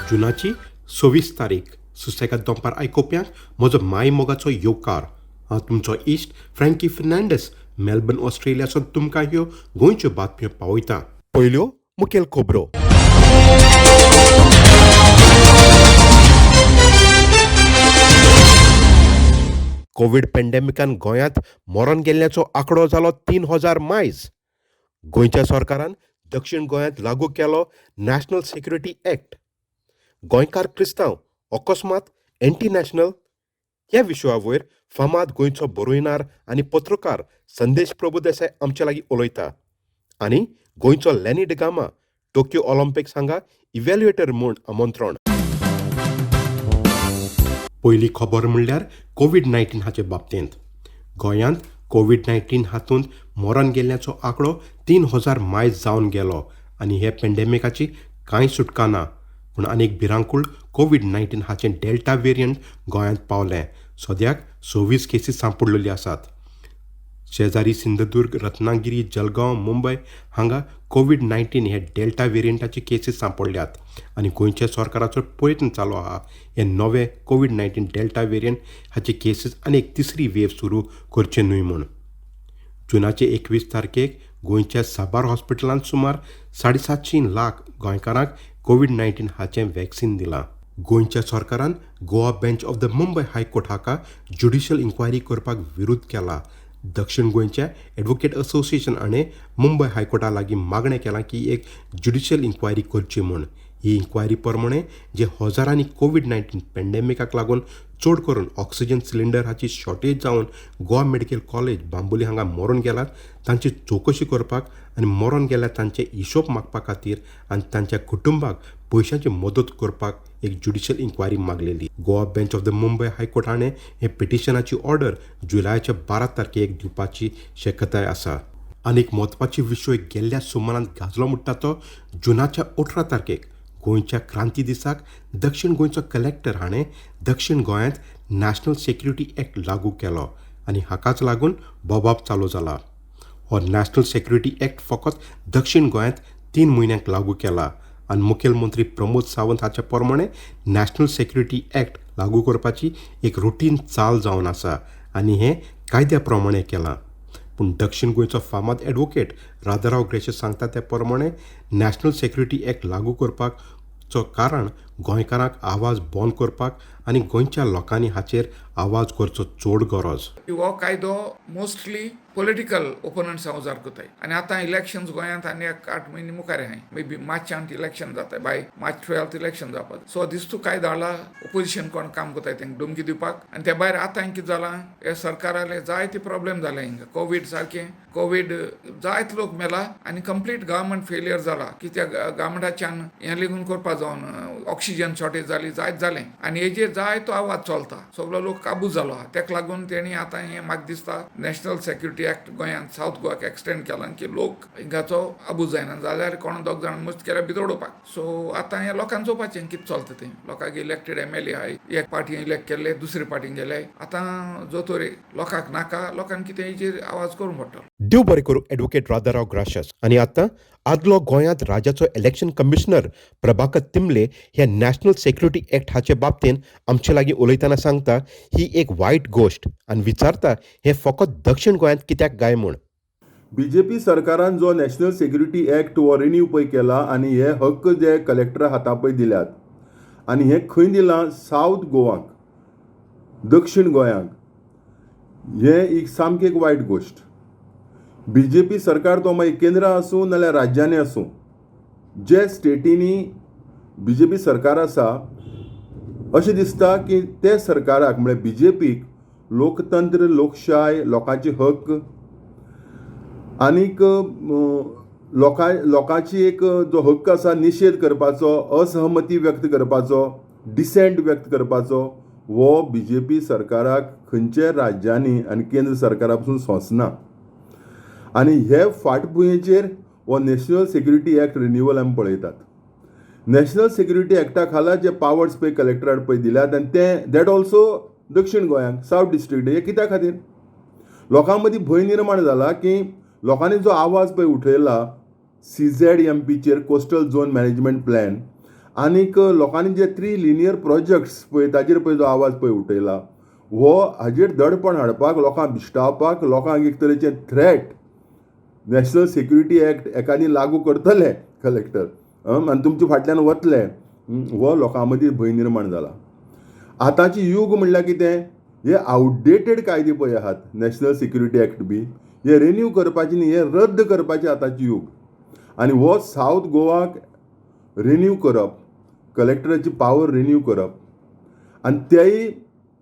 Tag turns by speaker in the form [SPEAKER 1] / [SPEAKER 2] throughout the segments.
[SPEAKER 1] जुनाची 26 तारीख सुसेगाद दनपार आयकोप्यांक म्हजो माय मोगाचो येवकार. हांव तुमचो इश्ट फ्रँकी फर्नांडीस मेलबर्न ऑस्ट्रेलियासून तुमकां ह्यो गोंयच्यो बातम्यो पावयता. पयल्यो मुखेल खबरो. कोविड पॅन्डेमिकान गोंयांत मरण गेल्ल्याचो आंकडो जालो 3,000 मायज. गोंयच्या सरकारान दक्षिण गोंयांत लागू केलो नॅशनल सेक्युरिटी एक्ट. गोंयकार क्रिस्तांव अकस्मात एंटी नॅशनल ह्या विशया वयर फामाद गोंयचो बरोयणार आनी पत्रकार संदेश प्रभुदेसाय आमचे लागीं उलयता. आनी गोंयचो लॅनी डिगामा टोकियो ऑलिंपिक्स हांगा इव्हॅल्युएटर म्हूण आमंत्रण. पयली खबर म्हणल्यार कोविड-19 हाचे बाबतींत. गोंयांत कोविड-19 हातूंत मरण गेल्ल्याचो आंकडो 3,000 मायज जावन गेलो आनी हे पॅन्डेमिकाची कांय सुटका ना. पूण आनीक भिरांकूळ कोविड-19 हाचें डेल्टा वेरियंट गोंयांत पावलें. सद्याक 26 केसीस सांपडलेल्यो आसात. शेजारी सिंधुदुर्ग, रत्नागिरी, जलगांव, मुंबय हांगा कोविड-19 हे डेल्टा वेरियंटाचे केसीस सांपडल्यात आनी गोंयच्या सरकाराचो प्रयत्न चालू आहा हे नवे कोविड-19 डेल्टा वेरियंट हाचे केसीस आनीक तिसरी वेव सुरू करचे न्हय म्हूण. जुनाचे 21 तारखेक गोंयच्या साबार हॉस्पिटलांत सुमार 750 लाख गोंयकारांक कोविड-19 हाचें वॅक्सिन दिलां. गोंयच्या सरकारान Goa bench of the Mumbai high court हाका ज्युडिशियल इन्क्वायरी करपाक विरोध केला. दक्षिण गोंयच्या एडवोकेट असोसिएशन हाणें मुंबय हायकोर्टा लागीं मागणें केलां की एक ज्युडिशियल इन्क्वायरी करची म्हूण. ही इन्क्वायरी प्रमाणे जे हजारांनी कोविड-19 पॅन्डेमिकाक लागून चड करून ऑक्सिजन सिलिंडर हाची शॉर्टेज जावन गोवा मेडिकल कॉलेज बांबोली हांगा मरून गेलात तांची चवकशी करपाक आनी मरून गेल्यात तांचे हिशोब मागपा खातीर आनी तांच्या कुटुंबाक पयशांची मदत करपाक एक ज्युडिशियल इन्क्वायरी मागलेली. Goa bench of the Mumbai high court हाणें हे पिटिशनाची ऑर्डर जुलयाच्या 12 तारखेक दिवपाची शक्यताय आसा. आनीक म्हत्वाची विशय गेल्ल्या सुमारांत गाजलो म्हणटा तो जुनाच्या 18 तारखेक गोंयच्या क्रांती दिसाक दक्षिण गोंयचो कलेक्टर हाणें दक्षिण गोंयांत नॅशनल सेक्युरिटी एक्ट लागू केलो आनी हाकाच लागून बोबाब चालू जाला. हो नॅशनल सेक्युरिटी एक्ट फकत दक्षिण गोंयांत 3 म्हयन्यांक लागू केला आनी मुखेलमंत्री प्रमोद सावंत हाचे प्रमाणे नॅशनल सेक्युरिटी एक्ट लागू करपाची एक रुटीन चाल जावन आसा आनी हें कायद्या प्रमाणे केलां. पूण दक्षिण गोंयचो फामाद एडवोकेट राजाराव ग्रेशस सांगता त्या प्रमाणे नॅशनल सेक्युरिटी एक्ट लागू करपाचो कारण गोंयकारांक आवाज बंद करपाक आनी गोंयच्या लोकांनी हाचेर आवाज करचो चड गरज.
[SPEAKER 2] हो कायदो मोस्टली पॉलिटिकल ओपोनंट्स उजार कोताय आनी आतां इलेक्शन्स गोंयांत आनी 8 म्हयने मुखार आहाय. मे बी मार्चांत इलेक्शन जाताय, बाय मार्च 12 इलेक्शन जावपाक. सो दिसतो कायदो हाडला ओपोजिशन कोण काम कोताय तेंका डुमकी दिवपाक. आनी त्या भायर आतां कितें जालां हे सरकाराले जायते प्रॉब्लेम जाले हिंगा. कोवीड सारकें कोवीड जायते लोक मेला आनी कंप्लीट गव्हर्मेंट फेलियर जाला. कित्याक गव्हर्मेंटाच्यान हें लेगून करपा जावन ऑक्सिजन शॉर्टेज जाली, जायत जालें आनी हेजेर जायतो आवाज चलता. सगळो लोक काबू जालो आहा. तेका लागून तेणी आतां हें म्हाका दिसता नॅशनल सेक्युरिटी एक्ट गोंयांत सावथ गोवाक एक्सटेंड केला की लोक हिंगाचो आबूज जायना जाल्यार कोण 2 जाण मस्त केल्यार भितर उडोवपाक. सो आतां हें लोकांक चोवपाचें कितें चलता तें. लोकांक इलेक्टेड MLA आहाय, एक पार्टी इलेक्ट केल्ले, दुसरे पार्टीन गेले. आतां जो तोरे लोकांक नाका, लोकांक कितें हेजेर आवाज करूंक पडटलो.
[SPEAKER 1] देव बरें करूं एडवोकेट राजाराव ग्राशस. आनी आतां आदलो गोंयांत राज्याचो इलेक्शन कमिशनर प्रभाकर तिंबले ह्या नॅशनल सेक्युरिटी एक्ट हाचे बाबतींत आमचे लागीं उलयतना सांगता ही एक वायट गोश्ट आनी विचारता हें फकत दक्षिण गोंयांत कित्याक गाय म्हूण.
[SPEAKER 3] BJP सरकारान जो नॅशनल सेक्युरिटी एक्ट हो रिन्यू पळय केला आनी हे हक्क जे कलेक्टरा हाता पळय दिल्यात आनी हे खंय दिलां सावथ गोवाक, दक्षिण गोंयांक, हे एक सामकी एक वायट गोश्ट. BJP सरकार तो मागीर केंद्र आसूं नाल्यार राज्यांनी आसूं, जे स्टेटींनी BJP सरकार आसा अशें दिसता की ते सरकाराक म्हळ्यार BJPक लोकतंत्र, लोकशाय, लोकांचे हक्क आनीक लोकांची एक जो हक्क आसा निशेध करपाचो, असहमती व्यक्त करपाचो, डिसेंट व्यक्त करपाचो हो BJP सरकाराक खंयच्याय राज्यांनी आनी केंद्र सरकारा पासून सोंसना. आनी हे फाटभुंयेचेर हो नॅशनल सेक्युरिटी एक्ट रिन्युवल आमी पळयतात. नॅशनल सेक्युरिटी एक्टा खाला जे पावर्स पळय कलेक्टराक पळय दिल्यात आनी ते दॅट ऑल्सो दक्षिण गोंयांक सावथ डिस्ट्रिक्ट. हे कित्या खातीर लोकां मदीं भंय निर्माण जाला की लोकांनी जो आवाज पळय उठयला CZMPचेर कोस्टल झोन मॅनेजमेंट प्लॅन आनीक लोकांनी जे 3 लिनियर प्रोजेक्ट्स पळय ताजेर पळय जो आवाज पळय उठयला हो हाजेर दडपण हाडपाक, लोकांक भिश्टावपाक, लोकांक एक तरेचें थ्रेट नॅशनल सिक्युरिटी एक्ट एकादी लागू करतले कलेक्टर आनी तुमचे फाटल्यान वतले हो लोकां मदीं भंय निर्माण जाला. आतांची युग म्हणल्यार कितें, हे आउटडेटेड कायदे पळय आहात नॅशनल सिक्युरिटी एक्ट बी, हे रिन्यू करपाचे न्ही, हे रद्द करपाचे आतांची युग. आनी हो सावथ गोवाक रिन्यू करप, कलेक्टराची पावर रिन्यू करप, आनी तेय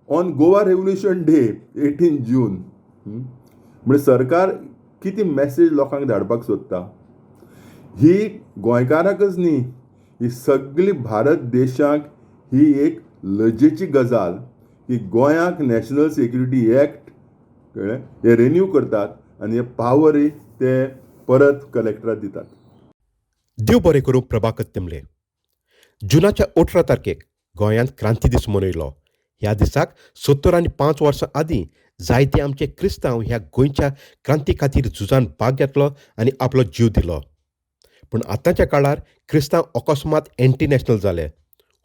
[SPEAKER 3] ऑन गोवा रेवल्युशन डे 18 जून. म्हणजे सरकार कितें मॅसेज लोकांक धाडपाक सोदता, ही गोंयकाराकच न्ही, ही सगळी भारत देशाक ही एक लजेची गजाल की गोंयाक नॅशनल सिक्युरिटी एक्ट हे रिन्यू करतात आनी हे पावरय ते परत कलेक्टराक दितात.
[SPEAKER 1] देव बरें करूं प्रभाकर तेंबले. जुनाच्या 18 तारखेक गोंयांत क्रांती दीस मनयलो. ह्या दिसाक 75 वर्सां आदीं जायते आमचे क्रिस्तांव ह्या गोंयच्या क्रांती खातीर झुजान भाग घेतलो आनी आपलो जीव दिलो. पूण आतांच्या काळार क्रिस्तांव अकस्मात एंटी नॅशनल जाले.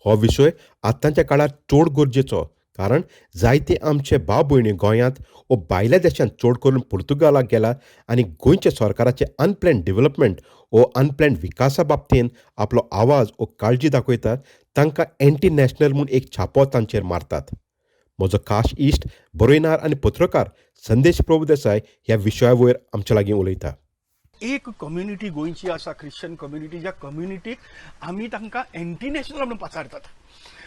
[SPEAKER 1] हो विशय आतांच्या काळार चड गरजेचो, कारण जायते आमचे भाव भयणी गोंयांत वो भायल्या देशांत चड करून पुर्तुगालाक गेला आनी गोंयच्या सरकाराचे अनप्लॅन्ड डेव्हलपमेंट वो अनप्लॅन्ड विकासा बाबतींत आपलो आवाज वो काळजी दाखयतात तांकां एंटी नॅशनल म्हूण एक छापो तांचेर मारतात. म्हजो खास इश्ट बरोयनार आनी पत्रकार संदेश प्रभुदेसाय ह्या विशया वयर आमचे लागीं उलयता.
[SPEAKER 4] एक कम्युनिटी गोंयची आसा, ख्रिश्चन कम्युनिटी, ज्या कम्युनिटीक आमी तांकां एंटी नॅशनल म्हणून पचारतात.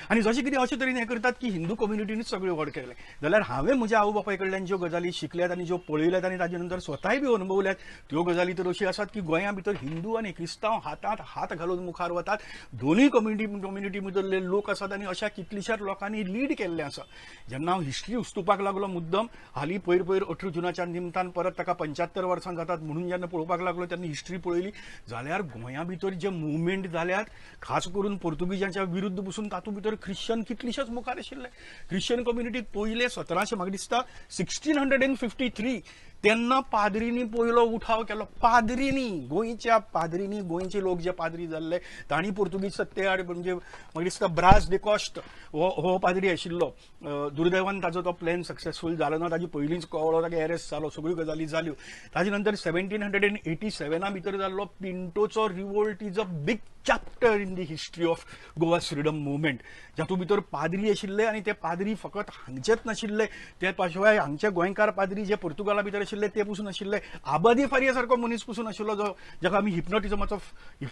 [SPEAKER 4] आनी जशें कितें अशे तरेन हें करतात की हिंदू कम्युनिटीनीच सगळें व्हड केलें. जाल्यार हांवें म्हज्या आवय बापाय कडल्यान ज्यो गजाली शिकल्यात आनी ज्यो पळयल्यात आनी ताजे नंतर स्वताय बी अनुभवल्यात त्यो गजाली तर अशी आसात की गोंया भितर हिंदू आनी क्रिस्तांव हातांत हात घालून मुखार वतात. दोनूय कम्युनिटी भितरले लोक आसात आनी अशा कितलीशाच लोकांनी लीड केल्लें आसा. जेन्ना हांव हिस्ट्री उस्तुपाक लागलो मुद्दम, हालीं पयर 18 जुनाच्या निमतान परत ताका 75 वर्सां जातात म्हणून जेन्ना पळोवपाक लागलो तेन्ना हिस्ट्री पळयली जाल्यार गोंया भितर जे मुवमेंट जाल्यात, खास करून पोर्तुगीजांच्या विरुद्ध पसून तातूंत भितर ख्रिश्चन कितलीशेच मुखार आशिल्ले. ख्रिश्चन कम्युनिटीक पयले 1700 म्हाका दिसता 1653 तेन्ना पाद्रींनी पयलो उठाव केलो. पाद्रींनी, गोंयच्या पाद्रींनी, गोंयचे लोक जे पाद्री जाल्ले तांणी पोर्तुगीज सत्ते आड म्हणजे म्हाका दिसता ब्रास दे कॉस्ट हो पाद्री आशिल्लो. दुर्दैवान ताजो तो प्लॅन सक्सेसफूल जालो ना. ताजी पयलींच कळ्ळो, ताका एरेस्ट जालो, सगळ्यो गजाली जाल्यो. ताजे नंतर 1787 भितर जाल्लो पिंटोचो revolt is a big chapter in the history of Goa's freedom movement. जातूंत भितर पाद्री आशिल्ले आनी ते पाद्री फकत हांगचेच नाशिल्ले, ते शिवाय हांगचे गोंयकार पाद्री जे पुर्तुगाला भितर आशिल्ले ते पसून आशिल्ले. आबादी फारिया सारको मनीस पसून आशिल्लो जाका आमी हिप्नोटिझमाचो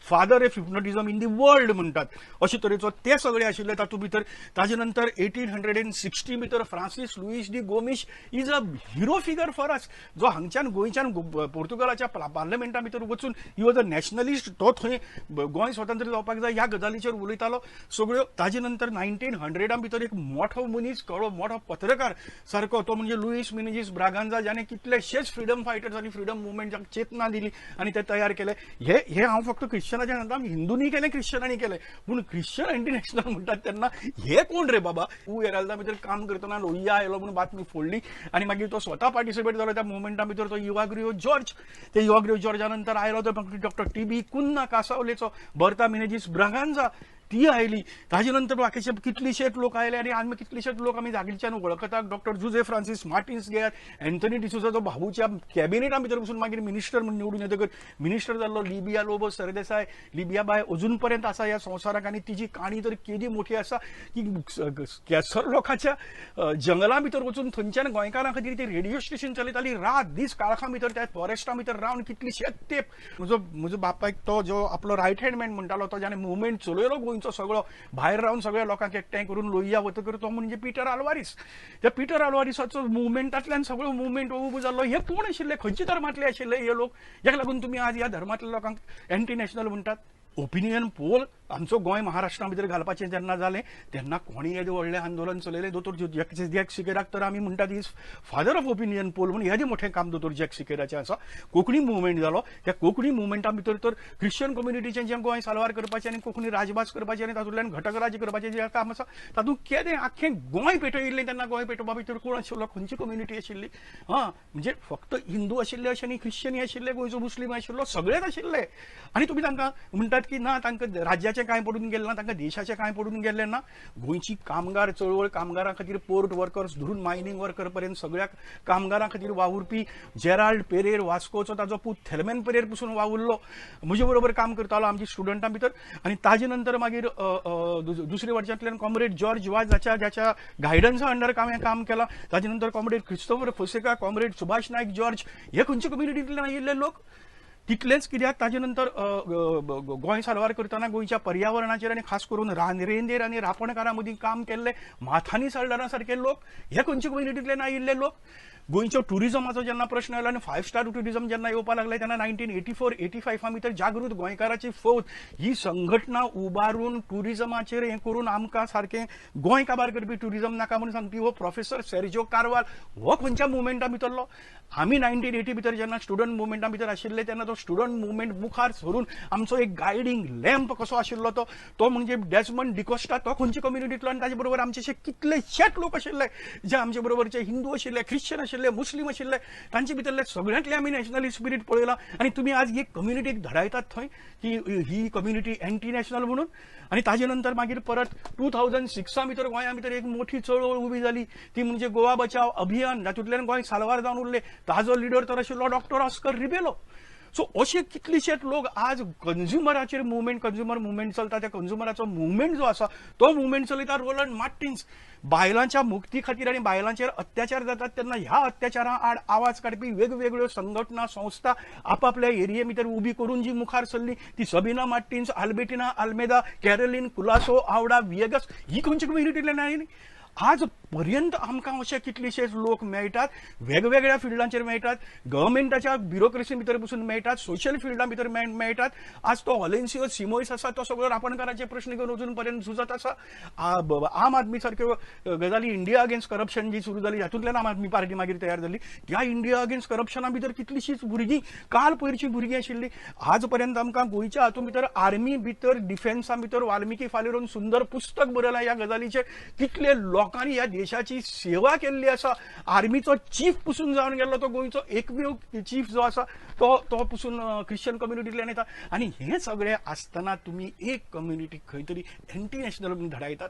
[SPEAKER 4] father of hypnotism in the world म्हणटात, अशे तरेचो ते सगळे आशिल्ले तातूंत भितर. ताजे नंतर 1860 भितर Francisco Luis de Gomes is a hero figure for us, जो हांगच्यान गोंयच्यान पोर्तुगालाच्या पार्लमेंटा भितर वचून ही वॉज अ नॅशनलिस्ट. तो थंय गोंय स्वतंत्र जावपाक जाय ह्या गजालीचेर उलयतालो सगळ्यो. ताजे नंतर 1900 भितर एक मोठो मनीस कळ्ळो, मोठो पत्रकार सारको, तो म्हणजे लुईस मिनेजीस ब्रागांझा, ज्याने कितलेशेच फ्रीडम फायटर्स आनी फ्रीडम मुवमेंटाक चेतना दिली आनी ते तयार केले. हे हांव फक्त ख्रिश्चनाचें सांगता, हिंदूंनी केलें, ख्रिश्चनांनी केलें, पूण ख्रिश्चन एंटी नॅशनल म्हणटात तेन्ना हे कोण रे बाबा. एराल्दा भितर काम करतना लोहिया आयलो म्हणून बातमी फोडली आनी मागीर तो स्वता पार्टिसिपेट जालो त्या मुवमेंटा भितर. तो युवाग्रियो जॉर्ज, ते युवाग्रियो जॉर्जा नंतर आयलो तो डॉक्टर टी.बी. कुन्ना कासावलेचो, बर्ता मिनेजीस ब्रागांझा ती आयली. ताजे नंतर बाकीचे कितलीशेच लोक आयले आनी आमी कितलीशेच लोक आमी जागीरच्यान वळखतात. डॉक्टर जुझे फ्रांसीस मार्टिन्स घेयात, एंथनी डिसुझा जो भाऊच्या कॅबिनेटा भितर पसून मागीर मिनिस्टर म्हणून निवडून येतकर मिनिस्टर जाल्लो. लिबिया लोबो सरदेसाय, लिबिया बाय अजून पर्यंत आसा ह्या संवसाराक आनी तिची काणी तर केदी मोठी आसा की कॅसर लोकांच्या जंगलां भितर वचून थंयच्यान गोंयकारां खातीर ती रेडिओ स्टेशन चलयताली. रात दीस काळखां भितर त्या फॉरेस्टा भितर रावन कितलीशेच तेप. म्हजो बापायक तो जो आपलो रायट हँड मॅन म्हणटालो, तो ज्याने मुवमेंट चलयलो गोंयचो सगळो, भायर रावन सगळ्या लोकांक एकठांय करून लोहिया वतकर, तो म्हणजे पिटर आल्वारीस. त्या पिटर आल्वारिसाचो मुवमेंटांतल्यान सगळो मुवमेंट उबो जाल्लो. हे कोण आशिल्ले, खंयच्या धर्मांतले आशिल्ले हे लोक, जाका लागून तुमी आज ह्या धर्मांतल्या लोकांक एंटी नॅशनल म्हणटात. ओपिनियन पोल आमचो गोंय महाराष्ट्रा भितर घालपाचें जेन्ना जालें तेन्ना कोणी येदे व्हडलें आंदोलन चलयलें. दोतोर जॅक सिकेराक तर आमी म्हणटात is father of opinion poll म्हणून येदें मोठें काम दोतोर जॅक सिकेराचें आसा. कोंकणी मुवमेंट जालो, त्या कोंकणी मुवमेंटा भितर तर ख्रिश्चन कम्युनिटीचें जें गोंय साल्वार करपाचें आनी कोंकणी राजभास करपाचें आनी तातूंतल्यान घटक राज्य करपाचें जें काम आसा तातूंत केदें आख्खें गोंय पेटयिल्लें. तेन्ना गोंय पेटोवपा भितर कोण आशिल्लो, खंयची कम्युनिटी आशिल्ली. म्हणजे फक्त हिंदू आशिल्ले अशें न्ही, ख्रिश्चनी आशिल्ले, गोंयचो मुस्लीम आशिल्लो, सगळेच आशिल्ले. आनी तुमी तांकां म्हणटात की ना तांकां राज्याचें कांय पडून गेलें ना, तांकां देशाचें कांय पडून गेल्लें ना. गोंयची कामगार चळवळ, कामगारां खातीर पोर्ट वर्कर्स धरून मायनिंग वर्कर पर्यंत सगळ्या कामगारां खातीर वावुरपी जेराल्ड पेरेर, वास्कोचो ताजो पूत थेल्मेन पेरेर पसून वावुरलो, म्हजे बरोबर काम करतालो आमच्या स्टुडंटां भितर. आनी ताजे नंतर मागीर दुसरे वर्सांतल्यान कॉम्रेड जॉर्ज वाज ज्याच्या गायडन्सा अंडर हांवें काम केलां. ताजे नंतर कॉम्रेड क्रिस्तोफर फोसेका, कॉम्रेड सुभाष नायक जॉर्ज, हे खंयच्या कम्युनिटींतल्यान आयिल्ले लोक. तितलेंच कित्याक ताजे नंतर गोंय साल्वार करतना गोंयच्या पर्यावरणाचेर आनी खास करून रेंदेर आनी रापणकारां मदीं काम केल्ले माथानी साल्दारां सारके लोक, हे खंयच्या कम्युनिटींतल्यान आयिल्ले लोक. गोंयच्या टुरिजमाचो जेन्ना प्रश्न आयलो आनी 5 स्टार टुरिजम जेन्ना येवपाक लागले तेन्ना 1984-85 भितर जागृत गोंयकाराची फौज ही संघटना उबारून टुरिजमाचेर हें करून आमकां सारकें गोंय काबार करपी टुरिजम नाका म्हणून सांगपी हो प्रोफेसर सेर्जिओ कारवाल हो खंयच्या मुवमेंटा भितरलो. आमी 1980 भितर जेन्ना स्टुडंट मुवमेंटा भितर आशिल्ले तेन्ना तो स्टुडंट मुवमेंट मुखार सरून आमचो एक गायडींग लॅम्प कसो आशिल्लो तो म्हणजे डेस्मंड डिकोस्टा, तो खंयच्या कम्युनिटींतलो आनी ताजे बरोबर आमचे कितलेशेच लोक आशिल्ले जे आमचे बरोबरचे हिंदू आशिल्ले, ख्रिश्चन आशिल्ले, मुस्लीम आशिल्ले, तांचे भितरले सगळ्यांतले आमी नॅशनलिस्ट स्पिरीट पळयला. आनी तुमी आज एक कम्युनिटीक धडायतात थंय की ही कम्युनिटी एंटी नॅशनल म्हणून. आनी ताजे नंतर मागीर परत 2006 भितर गोंया भितर एक मोठी चळवळ उबी जाली, ती म्हणजे गोवा बचाव अभियान, जातूंतल्यान गोंय साल्वार जावन उरले. ताजो लिडर तर आशिल्लो डॉक्टर ऑस्कर रिबेलो. सो असे कितलेशेच लोक आज कंझ्युमराचेर कंझ्युमर मुवमेंट चलता, त्या कंझ्युमराचो मुवमेंट जो आसा तो मुवमेंट चलयता रोलंड मार्टिन्स. बायलांच्या मुक्ती खातीर आनी बायलांचेर अत्याचार जातात तेन्ना ह्या अत्याचारा आड आवाज काडपी वेगवेगळ्यो संघटना संस्था आपापल्या एरिये भितर उबी करून जी मुखार सरली ती सबीना मार्टिन्स, आल्बेटिना आल्मेदा, कॅरोलिन कुलासो, आवडा विएगस, ही खंयच्या कम्युनिटींतल्यान आयली. आज पर्यंत आमकां अशे कितलेशेच लोक मेळटात, वेगवेगळ्या फिल्डांचेर मेळटात, गव्हर्मेंटाच्या ब्युरोक्रेसी भितर पसून मेळटात, सोशल फिल्डा भितर मेळटात. आज तो ऑलेन्सियो सिमोयस आसा तो सगळो रापणकाराचे प्रश्न घेवन अजून पर्यंत झुजत आसा. आम आदमी सारक्यो गजाली, इंडिया अगेन्स्ट करप्शन जी सुरू जाली हातूंतल्यान आम आदमी पार्टी मागीर तयार जाली. ह्या इंडिया अगेन्स्ट करप्शना भितर कितलीशींच भुरगीं, काल पयरची भुरगीं आशिल्लीं. आज पर्यंत आमकां गोंयच्या हातूंत भितर आर्मी भितर, डिफेन्सा भितर वाल्मिकी फालेरून सुंदर पुस्तक बरयलां ह्या गजालीचेर. कितले लोकांनी ह्या देशाची सेवा केल्ली आसा. आर्मीचो चीफ पसून जावन गेल्लो तो गोंयचो एकमेव चीफ जो आसा तो पसून ख्रिश्चन कम्युनिटींतल्यान येता. आनी हे सगळे आसतना तुमी एक कम्युनिटी खंय तरी एंटी नॅशनल म्हणून धडायतात.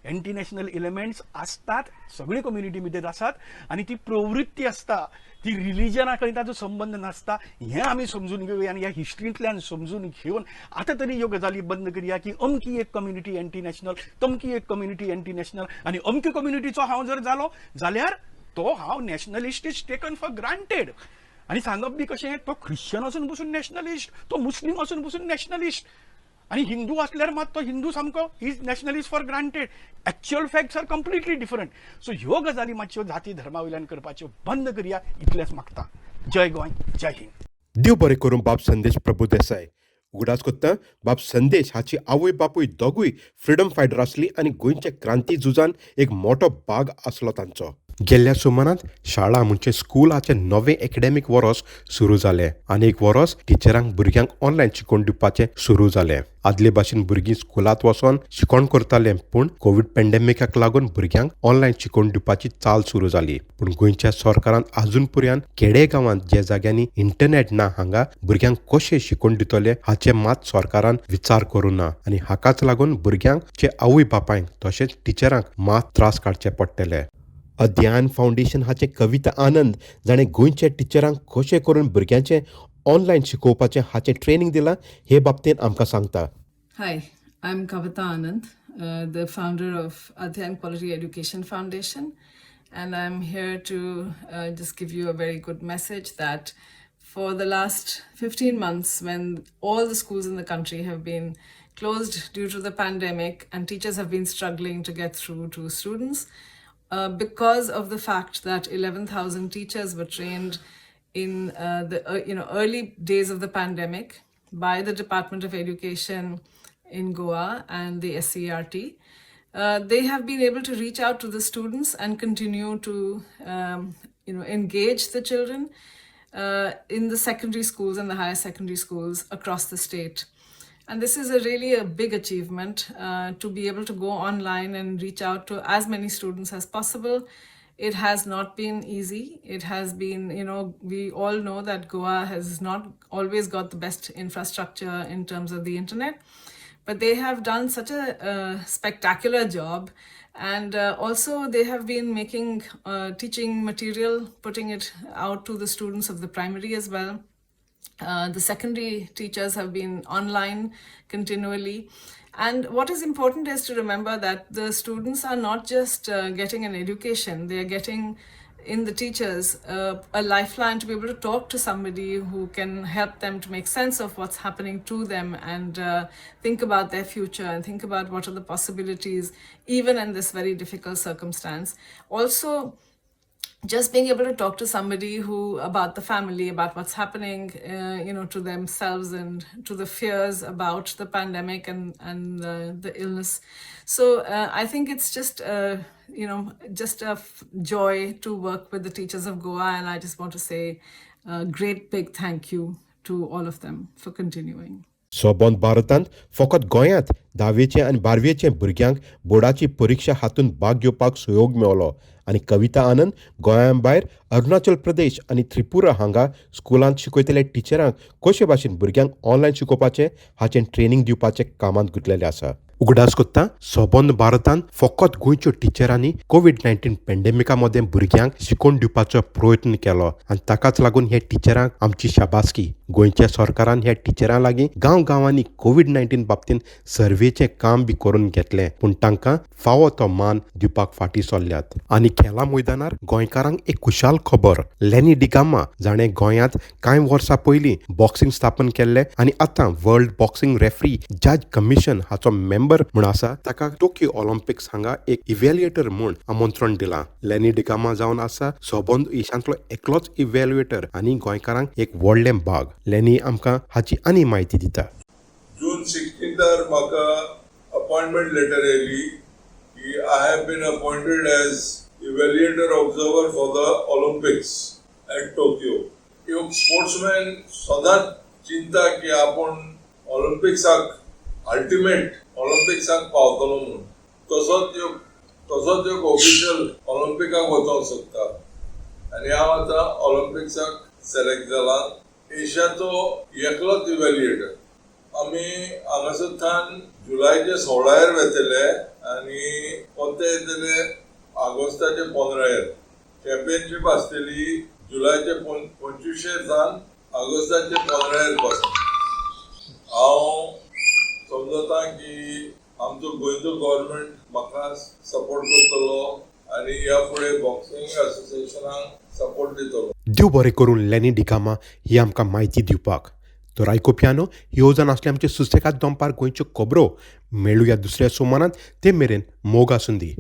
[SPEAKER 4] एंटी नॅशनल एलिमेंट्स आसतात, सगळे कम्युनिटी भितर आसात आनी ती प्रवृत्ती आसता, ती रिलिजना कडेन ताजो संबंध नासता. हें आमी समजून घेवया आनी ह्या हिस्ट्रींतल्यान समजून घेवन आतां तरी ह्यो गजाली बंद करया की अमकी एक कम्युनिटी एंटी नॅशनल, तमकी एक कम्युनिटी एंटी नॅशनल आनी अमके कम्युनिटीचो हांव जर जालो जाल्यार तो हांव nationalist is taken for granted. आनी सांगप बी कशें, तो ख्रिश्चन आसून पसून नॅशनलिस्ट, तो मुस्लीम आसून पसून नॅशनलिस्ट, आनी हिंदू असल्यार मात तो हिंदू सामको is nationalist for granted. Actual facts are completely different. So ह्यो गजाली मातश्यो जाती धर्मा वयल्यान करपाच्यो बंद करया इतलेंच मागता. जय गोंय, जय हिंद.
[SPEAKER 1] देव बरें करून बाब संदेश प्रभुदेसाय. उगडास कोत्ता बाब संदेश हाची आवय बापूय दोगूय फ्रिडम फायटर आसली आनी गोंयच्या क्रांती झुजान एक मोठो भाग आसलो तांचो. गेल्ल्या सुमारांत शाळा म्हणजे स्कूलाचे नवे एकाडेमीक वर्स सुरू जालें आनी एक वर्स टिचरांक भुरग्यांक ऑनलायन शिकोवन दिवपाचें सुरू जालें. आदले भाशेन भुरगीं स्कुलांत वचोन शिकोण करताले, पूण कोवीड पॅन्डेमिकाक लागून भुरग्यांक ऑनलायन शिकोवन दिवपाची चाल सुरू जाली. पूण गोंयच्या सरकारान आजून पर्यंत खेडे गांवांत जे जाग्यांनी इंटरनेट ना हांगा भुरग्यांक कशें शिकोवन दितले हाचे मात सरकारान विचार करूं ना आनी हाकाच लागून भुरग्यांचे आवय बापायक तशेंच टिचरांक मात त्रास काडचे पडटले. अध्यान फाउंडेशन हाचे कविता आनंद जाणें गोंयच्या टिचरांक कशें करून भुरग्यांचें ऑनलायन शिकोवपाचें हाचें ट्रेनिंग दिलां हे बाबतींत आमकां सांगता.
[SPEAKER 5] Hi, I'm Kavita Anand, the founder of Adhyan Quality Education Foundation, and I'm here to just give you a very good message that for the last 15 months, when all the schools in the country have been closed due to the pandemic and teachers have been struggling to get through to students, because of the fact that 11,000 teachers were trained in the early days of the pandemic by the Department of Education in Goa and the SCRT, they have been able to reach out to the students and continue to engage the children in the secondary schools and the higher secondary schools across the state. And this is really a big achievement to be able to go online and reach out to as many students as possible it has not been easy. It has been, we all know that Goa has not always got the best infrastructure in terms of the internet, but they have done such a spectacular job. And also, they have been making teaching material, putting it out to the students of the primary as well. The secondary teachers have been online continually. And what is important is to remember that the students are not just getting an education, they are getting in the teachers a lifeline to be able to talk to somebody who can help them to make sense of what's happening to them and think about their future and think about what are the possibilities even in this very difficult circumstance. Also, just being able to talk to somebody who about the family, about what's happening, to themselves and to the fears about the pandemic and the illness. So I think it's just just a joy to work with the teachers of Goa, and I just want to say a great big thank you to all of them for continuing.
[SPEAKER 1] सोबंद भारतांत फकत गोंयांत 10वेचे आनी 12वेचे भुरग्यांक बोर्डाची परीक्षा हातूंत भाग घेवपाक सहयोग मेळ्ळो आनी कविता आनंद गोंयां भायर अरुणाचल प्रदेश आनी त्रिपुरा हांगा स्कुलांत शिकयतल्या टिचरांक कशे भाशेन भुरग्यांक ऑनलायन शिकोवपाचें हाचें ट्रेनींग दिवपाचें कामांत गुंतलेलें आसा. उगडास कोत्ता सोबंद भारतांत फकत गोंयच्यो टिचरांनी कोविड-19 पॅन्डेमिका मदें भुरग्यांक शिकोवन दिवपाचो प्रयत्न केलो आनी ताकाच लागून हे टिचरांक आमची शाबासकी. गोंयच्या सरकारान ह्या टिचरां लागीं गांवांनी कोविड-19 बाबतींत सर्वेचें काम बी करून घेतलें, पूण तांकां फावो तो मान दिवपाक फाटीं सरल्यात. आनी खेळा मैदानार गोंयकारांक एक खुशाल खबर. लॅनी डिगामा जाणें गोंयांत कांय वर्सां पयलीं बॉक्सिंग स्थापन केल्लें आनी आतां वर्ल्ड बॉक्सिंग रेफ्री जज कमिशन हाचो मेंबर म्हूण आसा, ताका टोकियो ऑलिंपिक्स हांगा एक इव्हॅल्युएटर म्हूण आमंत्रण दिलां. लॅनी डिगामा जावन आसा सोबंद देशांतलो एकलोच इव्हॅल्युएटर आनी गोंयकारांक एक व्हडलें भाग. लॅनी आमकां हाची आनी म्हायती दिता.
[SPEAKER 6] जून 16 म्हाका अपॉइंटमेंट लेटर येयली की I have been appointed as evaluator observer for the Olympics at Tokyo. एक स्पोर्ट्समॅन सदांच चिंता की आपण ऑलिंपिक्साक अल्टिमेट ऑलिंपिक्साक पावतलो म्हणून. तसोच एक ऑफिशियल ऑलिंपिकाक वचोंक सोदता आनी हांव आतां ऑलिंपिक्साक सिलेक्ट जालां. एशियाचो एकलोच इव्हॅल्युएटर. आमी हांगासरल्यान जुलायचे 16 वेतले आनी पोते येतले ऑगस्टाचे 15. चॅम्पियनशीप आसतली जुलायचे 25 ऑगस्टाचे 15 पासून. हांव समजता की आमचो गोंयचो गव्हर्नमेंट म्हाका सपोर्ट करतलो आनी ह्या फुडें बॉक्सिंग असोसिएशनाक सपोर्ट दितलो.
[SPEAKER 1] देव बरें करून लॅनी डिगामा ही आमकां म्हायती दिवपाक. तर आयकुप्यानो, ह्यो जावन आसले आमचे सुसेगाद दनपार गोंयच्यो खबरो. मेळुया दुसऱ्या सोमारांत. ते मेरेन मोग आसूं दी.